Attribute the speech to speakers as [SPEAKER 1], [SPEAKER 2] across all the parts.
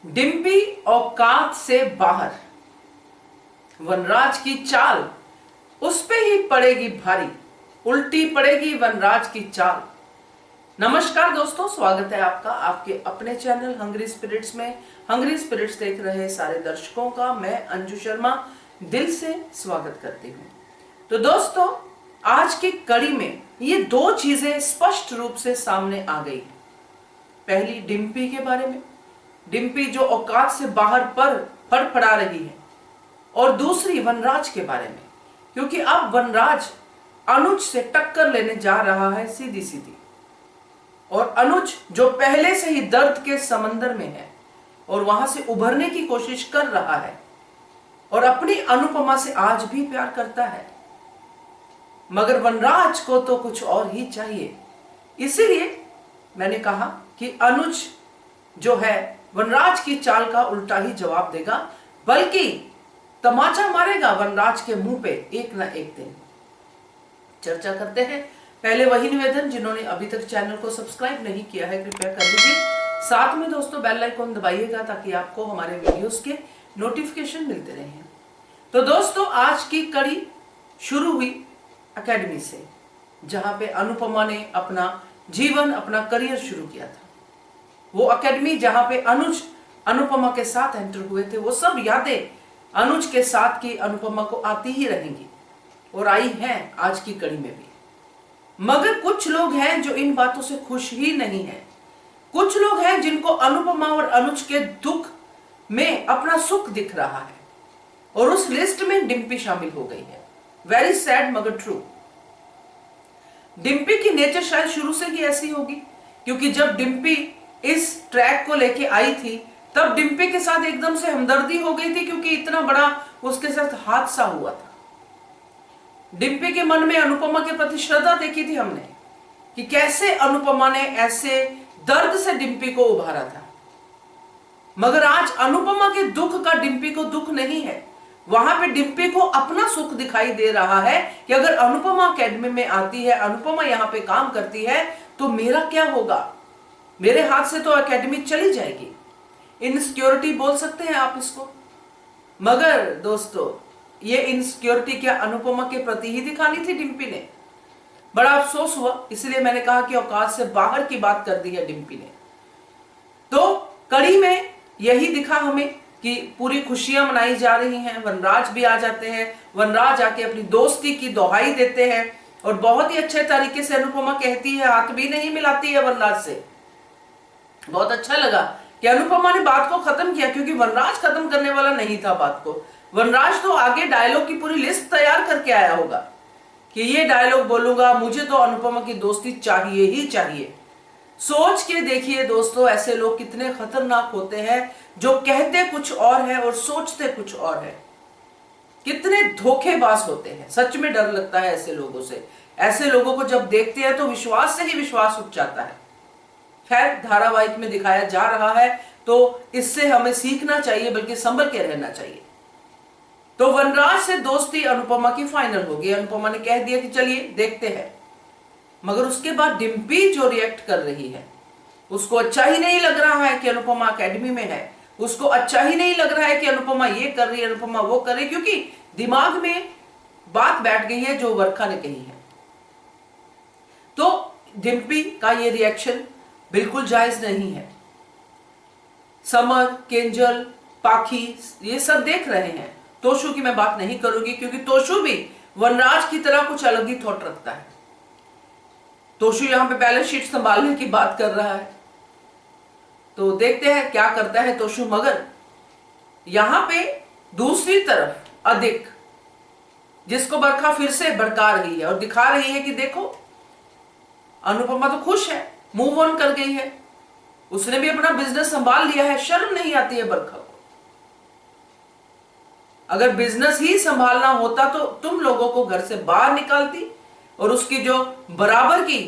[SPEAKER 1] डिम्पी औकात से बाहर, वनराज की चाल उस पे ही पड़ेगी भारी, उल्टी पड़ेगी वनराज की चाल। नमस्कार दोस्तों, स्वागत है आपका आपके अपने चैनल हंग्री स्पिरिट्स में। हंग्री स्पिरिट्स देख रहे सारे दर्शकों का मैं अंजू शर्मा दिल से स्वागत करती हूँ। तो दोस्तों, आज की कड़ी में ये दो चीजें स्पष्ट रूप से सामने आ गई। पहली डिम्पी के बारे में, डिम्पी जो औकात से बाहर पर फड़फड़ा रही है, और दूसरी वनराज के बारे में, क्योंकि अब वनराज अनुज से टक्कर लेने जा रहा है सीधी सीधी। और अनुज जो पहले से ही दर्द के समंदर में है और वहां से उभरने की कोशिश कर रहा है और अपनी अनुपमा से आज भी प्यार करता है, मगर वनराज को तो कुछ और ही चाहिए। इसीलिए मैंने कहा कि अनुज जो है वनराज की चाल का उल्टा ही जवाब देगा, बल्कि तमाचा मारेगा वनराज के मुंह पे एक ना एक दिन। चर्चा करते हैं। पहले वही निवेदन, जिन्होंने अभी तक चैनल को सब्सक्राइब नहीं किया है कृपया कर लीजिए। साथ में दोस्तों बेल आइकन दबाइएगा ताकि आपको हमारे वीडियोस के नोटिफिकेशन मिलते रहें। तो दोस्तों, आज की कड़ी शुरू हुई एकेडमी से, जहां पे अनुपमा ने अपना जीवन, अपना करियर शुरू किया था। वो एकेडमी जहां पे अनुज अनुपमा के साथ एंटर हुए थे, वो सब यादें अनुज के साथ की अनुपमा को आती ही रहेंगी और आई हैं आज की कड़ी में भी। मगर कुछ लोग हैं जो इन बातों से खुश ही नहीं हैं। कुछ लोग हैं जिनको अनुपमा और अनुज के दुख में अपना सुख दिख रहा है, और उस लिस्ट में डिम्पी शामिल हो गई है। वेरी सैड मगर ट्रू। डिम्पी की नेचर शायद शुरू से ही ऐसी होगी, क्योंकि जब डिम्पी इस ट्रैक को लेके आई थी तब डिम्पी के साथ एकदम से हमदर्दी हो गई थी, क्योंकि इतना बड़ा उसके साथ हादसा हुआ था। डिम्पी के मन में अनुपमा के प्रति श्रद्धा देखी थी हमने, कि कैसे अनुपमा ने ऐसे दर्द से डिम्पी को उभारा था। मगर आज अनुपमा के दुख का डिम्पी को दुख नहीं है। वहां पे डिम्पी को अपना सुख दिखाई दे रहा है कि अगर अनुपमा एकेडमी में आती है, अनुपमा यहां पे काम करती है, तो मेरा क्या होगा, मेरे हाथ से तो एकेडमी चली जाएगी। इनसिक्योरिटी बोल सकते हैं आप इसको। मगर दोस्तों, ये इनसिक्योरिटी क्या अनुपमा के प्रति ही दिखानी थी डिम्पी ने? बड़ा अफसोस हुआ, इसलिए मैंने कहा कि औकात से बाहर की बात कर दी है डिम्पी ने। तो कड़ी में यही दिखा हमें कि पूरी खुशियां मनाई जा रही हैं। वनराज भी आ जाते हैं, वनराज आके अपनी दोस्ती की दोहाई देते हैं और बहुत ही अच्छे तरीके से अनुपमा कहती है, हाथ भी नहीं मिलाती है वनराज से। बहुत अच्छा लगा कि अनुपमा ने बात को खत्म किया, क्योंकि वनराज खत्म करने वाला नहीं था बात को। वनराज तो आगे डायलॉग की पूरी लिस्ट तैयार करके आया होगा कि ये डायलॉग बोलूंगा, मुझे तो अनुपमा की दोस्ती चाहिए ही चाहिए। सोच के देखिए दोस्तों, ऐसे लोग कितने खतरनाक होते हैं, जो कहते कुछ और है और सोचते कुछ और है। कितने धोखेबाज होते हैं। सच में डर लगता है ऐसे लोगों से। ऐसे लोगों को जब देखते हैं तो विश्वास से ही विश्वास उठ जाता है। खैर, धारावाहिक में दिखाया जा रहा है तो इससे हमें सीखना चाहिए, बल्कि संभल के रहना चाहिए। तो वनराज से दोस्ती अनुपमा की फाइनल होगी। अनुपमा ने कह दिया कि चलिए देखते हैं। मगर उसके बाद डिम्पी जो रिएक्ट कर रही है, उसको अच्छा ही नहीं लग रहा है कि अनुपमा एकेडमी में है। उसको अच्छा ही नहीं लग रहा है कि अनुपमा ये कर रही है, अनुपमा वो कर रही है, क्योंकि दिमाग में बात बैठ गई है जो वर्षा ने कही है। तो डिम्पी का ये रिएक्शन बिल्कुल जायज नहीं है। समर, केंजल, पाखी ये सब देख रहे हैं। तोशु की मैं बात नहीं करूंगी, क्योंकि तोशु भी वनराज की तरह कुछ अलग ही थॉट रखता है। तोशु यहां पे बैलेंस शीट संभालने की बात कर रहा है, तो देखते हैं क्या करता है तोशु। मगर यहां पे दूसरी तरफ अधिक, जिसको बरखा फिर से भड़का रही है और दिखा रही है कि देखो अनुपमा तो खुश है, मूव ऑन कर गई है, उसने भी अपना बिजनेस संभाल लिया है। शर्म नहीं आती है बरखा को? अगर बिजनेस ही संभालना होता तो तुम लोगों को घर से बाहर निकालती और उसकी जो बराबर की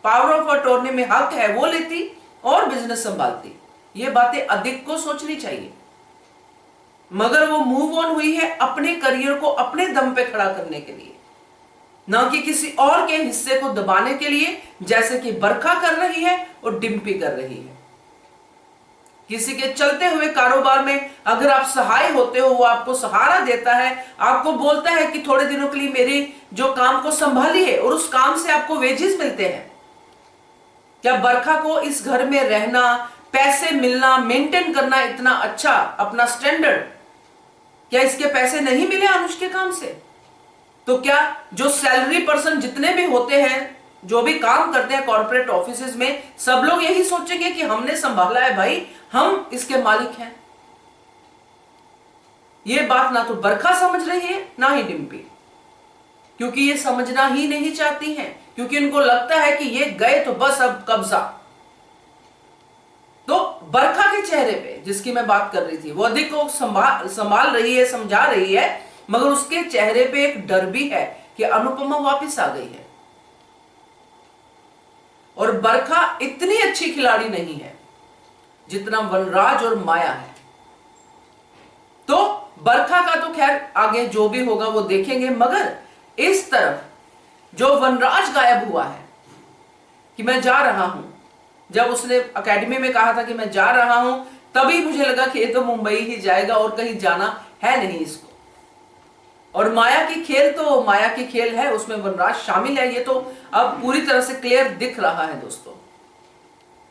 [SPEAKER 1] पावर ऑफ अटॉर्नी में हक है वो लेती और बिजनेस संभालती। ये बातें अधिक को सोचनी चाहिए। मगर वो मूव ऑन हुई है अपने करियर को अपने दम पे खड़ा करने के लिए, ना कि किसी और के हिस्से को दबाने के लिए, जैसे कि बरखा कर रही है और डिम्पी कर रही है। किसी के चलते हुए कारोबार में अगर आप सहाय होते हो, वो आपको सहारा देता है, आपको बोलता है कि थोड़े दिनों के लिए मेरी जो काम को संभालिए, और उस काम से आपको वेजेस मिलते हैं। क्या बरखा को इस घर में रहना, पैसे मिलना, मेंटेन करना इतना अच्छा अपना स्टैंडर्ड, क्या इसके पैसे नहीं मिले अनुज के काम से? तो क्या जो सैलरी पर्सन जितने भी होते हैं, जो भी काम करते हैं कॉर्पोरेट ऑफिसेज में, सब लोग यही सोचेंगे कि हमने संभाला है भाई, हम इसके मालिक हैं? ये बात ना तो बरखा समझ रही है ना ही डिम्पी, क्योंकि ये समझना ही नहीं चाहती हैं, क्योंकि इनको लगता है कि ये गए तो बस अब कब्जा। तो बरखा के चेहरे पे जिसकी मैं बात कर रही थी, वो अधिक को संभाल रही है, समझा रही है, मगर उसके चेहरे पे एक डर भी है कि अनुपमा वापस आ गई है। और बरखा इतनी अच्छी खिलाड़ी नहीं है जितना वनराज और माया है। तो बरखा का तो खैर आगे जो भी होगा वो देखेंगे, मगर इस तरफ जो वनराज गायब हुआ है कि मैं जा रहा हूं, जब उसने एकेडमी में कहा था कि मैं जा रहा हूं, तभी मुझे लगा कि ये तो मुंबई ही जाएगा और कहीं जाना है नहीं इसको। और माया की खेल तो माया की खेल है, उसमें वनराज शामिल है, ये तो अब पूरी तरह से क्लियर दिख रहा है दोस्तों।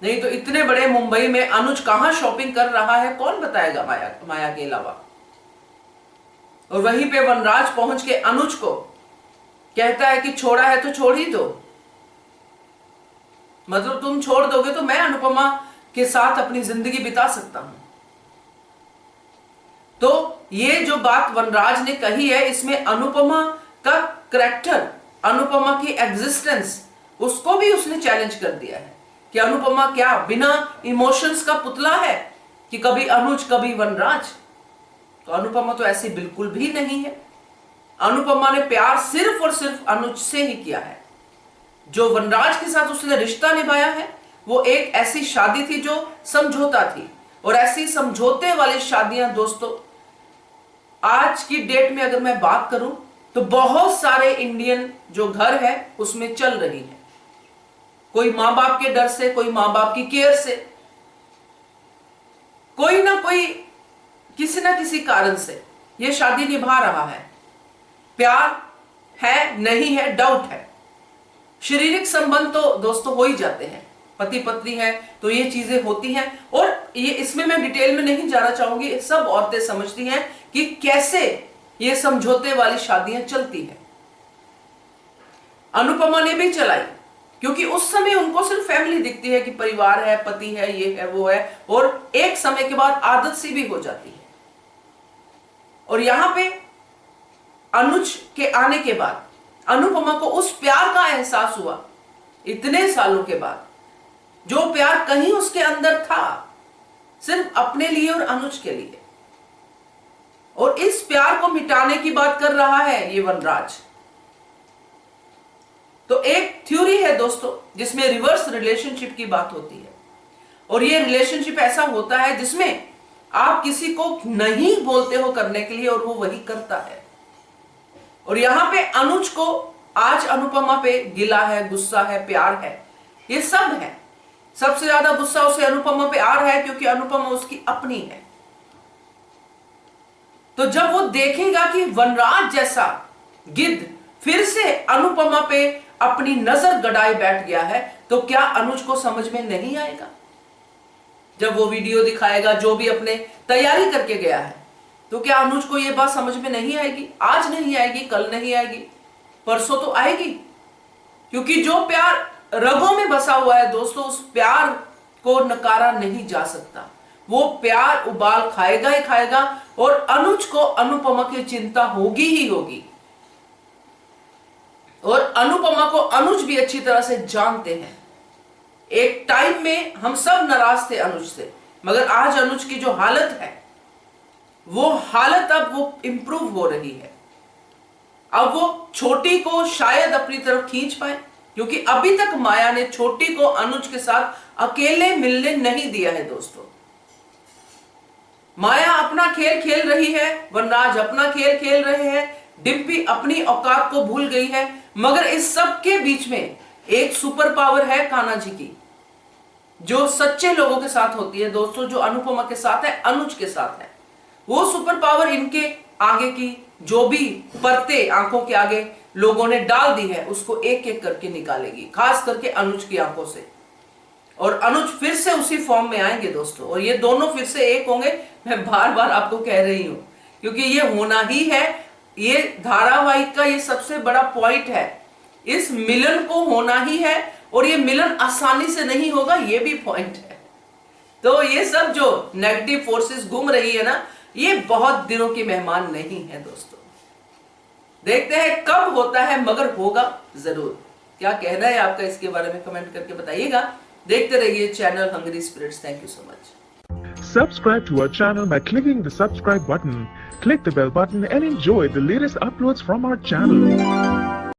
[SPEAKER 1] नहीं तो इतने बड़े मुंबई में अनुज कहां शॉपिंग कर रहा है कौन बताएगा माया के अलावा। और वहीं पे वनराज पहुंच के अनुज को कहता है कि छोड़ा है तो छोड़ ही दो, मतलब तुम छोड़ दोगे तो मैं अनुपमा के साथ अपनी जिंदगी बिता सकता हूं। तो ये जो बात वनराज ने कही है, इसमें अनुपमा का करैक्टर, अनुपमा की एग्जिस्टेंस, उसको भी उसने चैलेंज कर दिया है कि अनुपमा क्या बिना इमोशंस का पुतला है कि कभी अनुज कभी वनराज? तो अनुपमा तो ऐसी बिल्कुल भी नहीं है। अनुपमा ने प्यार सिर्फ और सिर्फ अनुज से ही किया है। जो वनराज के साथ उसने रिश्ता निभाया है वो एक ऐसी शादी थी जो समझौता थी, और ऐसी समझौते वाली शादियां दोस्तों आज की डेट में अगर मैं बात करूं तो बहुत सारे इंडियन जो घर है उसमें चल रही है। कोई मां बाप के डर से, कोई मां बाप की केयर से, कोई ना कोई किसी ना किसी कारण से यह शादी निभा रहा है। प्यार है नहीं है डाउट है, शारीरिक संबंध तो दोस्तों हो ही जाते हैं, पति पत्नी है तो ये चीजें होती हैं। और ये इसमें मैं डिटेल में नहीं जाना चाहूंगी, सब औरतें समझती हैं कि कैसे ये समझौते वाली शादियां चलती हैं। अनुपमा ने भी चलाई, क्योंकि उस समय उनको सिर्फ फैमिली दिखती है कि परिवार है, पति है, ये है, वो है, और एक समय के बाद आदत सी भी हो जाती है। और यहां पे अनुज के आने के बाद अनुपमा को उस प्यार का एहसास हुआ इतने सालों के बाद, जो प्यार कहीं उसके अंदर था सिर्फ अपने लिए और अनुज के लिए, और इस प्यार को मिटाने की बात कर रहा है ये वनराज। तो एक थ्योरी है दोस्तों जिसमें रिवर्स रिलेशनशिप की बात होती है, और ये रिलेशनशिप ऐसा होता है जिसमें आप किसी को नहीं बोलते हो करने के लिए और वो वही करता है। और यहां पे अनुज को आज अनुपमा पे गिला है, गुस्सा है, प्यार है, ये सब है। सबसे ज्यादा गुस्सा उसे अनुपमा पे आ रहा है क्योंकि अनुपमा उसकी अपनी है। तो जब वो देखेगा कि वनराज जैसा गिद्ध फिर से अनुपमा पे अपनी नजर गड़ाए बैठ गया है, तो क्या अनुज को समझ में नहीं आएगा? जब वो वीडियो दिखाएगा जो भी अपने तैयारी करके गया है, तो क्या अनुज को यह बात समझ में नहीं आएगी? आज नहीं आएगी, कल नहीं आएगी, परसों तो आएगी। क्योंकि जो प्यार रगों में बसा हुआ है दोस्तों, उस प्यार को नकारा नहीं जा सकता। वो प्यार उबाल खाएगा ही खाएगा, और अनुज को अनुपमा की चिंता होगी ही होगी। और अनुपमा को अनुज भी अच्छी तरह से जानते हैं। एक टाइम में हम सब नाराज थे अनुज से, मगर आज अनुज की जो हालत है वो हालत अब वो इंप्रूव हो रही है। अब वो छोटी को शायद अपनी तरफ खींच पाए, क्योंकि अभी तक माया ने छोटी को अनुज के साथ अकेले मिलने नहीं दिया है दोस्तों। माया अपना खेल खेल रही है, वनराज अपना खेल खेल रहे हैं, डिम्पी अपनी औकात को भूल गई है, मगर इस सब के बीच में एक सुपर पावर है कान्हा जी की। जो सच्चे लोगों के साथ होती है दोस्तों, जो अनुपमा के साथ है, अनुज के साथ है, वो सुपर पावर इनके आगे की जो भी परते आंखों के आगे लोगों ने डाल दी है उसको एक एक करके निकालेगी, खास करके अनुज की आंखों से। और अनुज फिर से उसी फॉर्म में आएंगे दोस्तों, और ये दोनों फिर से एक होंगे। मैं बार बार आपको कह रही हूं, क्योंकि ये होना ही है, ये धारावाहिक का ये सबसे बड़ा पॉइंट है। इस मिलन को होना ही है, और ये मिलन आसानी से नहीं होगा, ये भी पॉइंट है। तो ये सब जो नेगेटिव फोर्सेस घूम रही है ना, ये बहुत दिनों की मेहमान नहीं है दोस्तों। देखते हैं कब होता है, मगर होगा जरूर। क्या कहना है आपका इसके बारे में कमेंट करके बताइएगा। देखते रहिए channel Hungry Spirits. Thank you so much.
[SPEAKER 2] Subscribe to our channel by clicking the subscribe button. Click the bell button and enjoy the latest uploads from our channel.